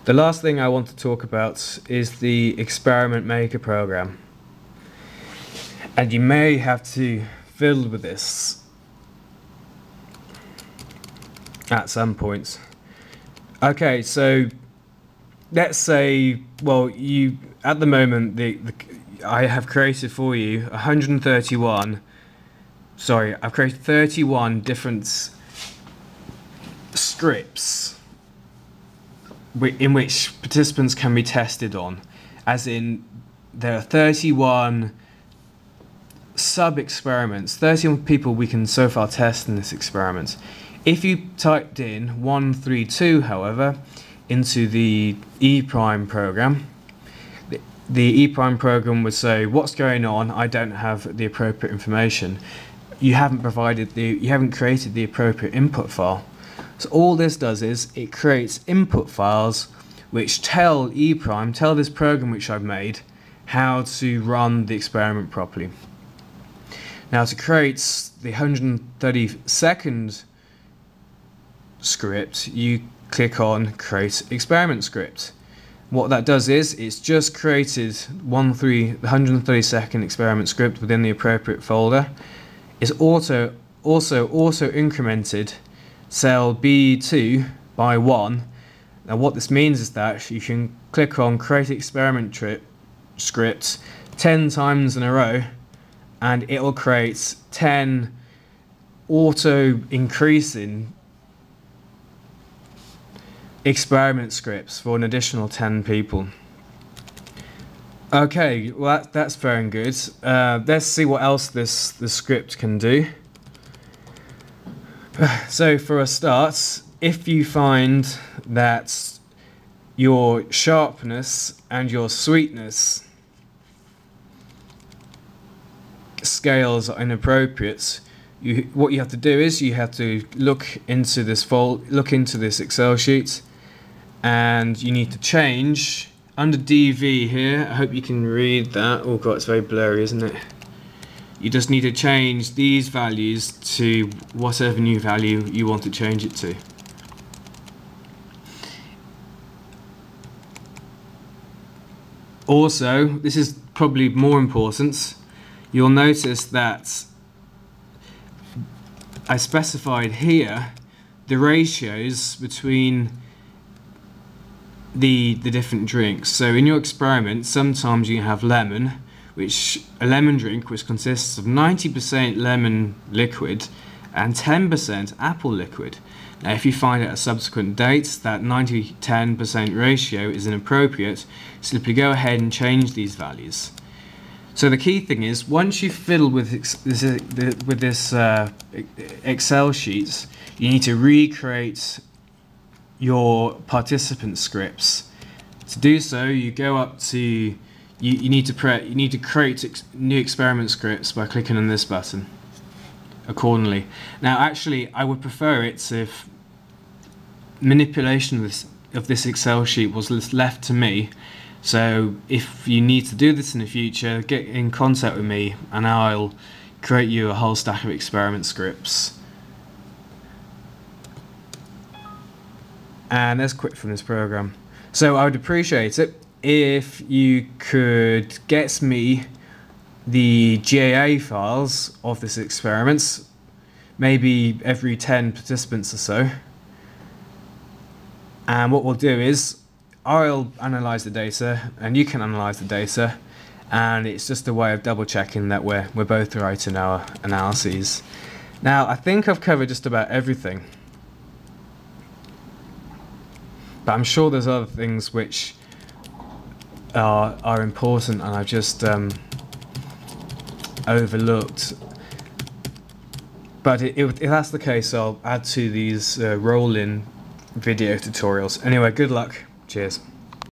The last thing I want to talk about is the experiment maker program. And you may have to fiddle with this at some points. Okay, so let's say, well, you at the moment I have created for you 131. Sorry, I've created 31 different scripts in which participants can be tested on. As in, there are 31 sub-experiments, 31 people we can so far test in this experiment. If you typed in 132, however, into the E-prime program, the E-prime program would say, what's going on? I don't have the appropriate information. You haven't created the appropriate input file. So all this does is it creates input files which tell E-prime, tell this program which I've made, how to run the experiment properly. Now, to create the 132nd script, you click on Create Experiment Script. What that does is it's just created the 132nd experiment script within the appropriate folder. It's also incremented cell B2 by 1. Now what this means is that you can click on Create Experiment Script 10 times in a row, and it will create 10 auto-increasing experiment scripts for an additional 10 people. Okay, well that's very good. Let's see what else this script can do. So for a start, if you find that your sharpness and your sweetness scales are inappropriate, what you have to do is you have to look into this Excel sheet, and you need to change under DV here. I hope you can read that. Oh god, it's very blurry, isn't it? You just need to change these values to whatever new value you want to change it to. Also, this is probably more important, you'll notice that I specified here the ratios between the different drinks. So in your experiment, sometimes you have lemon, which a lemon drink which consists of 90% lemon liquid and 10% apple liquid. Now if you find at a subsequent date that 90-10% ratio is inappropriate, simply go ahead and change these values. So the key thing is, once you fiddle with this Excel sheet, you need to recreate your participant scripts. To do so, you go up to you need to create new experiment scripts by clicking on this button accordingly. Now actually I would prefer it if manipulation of this Excel sheet was left to me. So if you need to do this in the future, get in contact with me and I'll create you a whole stack of experiment scripts. And let's quit from this program. So I would appreciate it if you could get me the GAA files of this experiment, maybe every 10 participants or so. And what we'll do is I'll analyze the data and you can analyze the data, and it's just a way of double checking that we're both right in our analyses. Now I think I've covered just about everything, but I'm sure there's other things which are important and I've just overlooked. But if that's the case, I'll add to these roll-in video tutorials. Anyway, good luck. Cheers.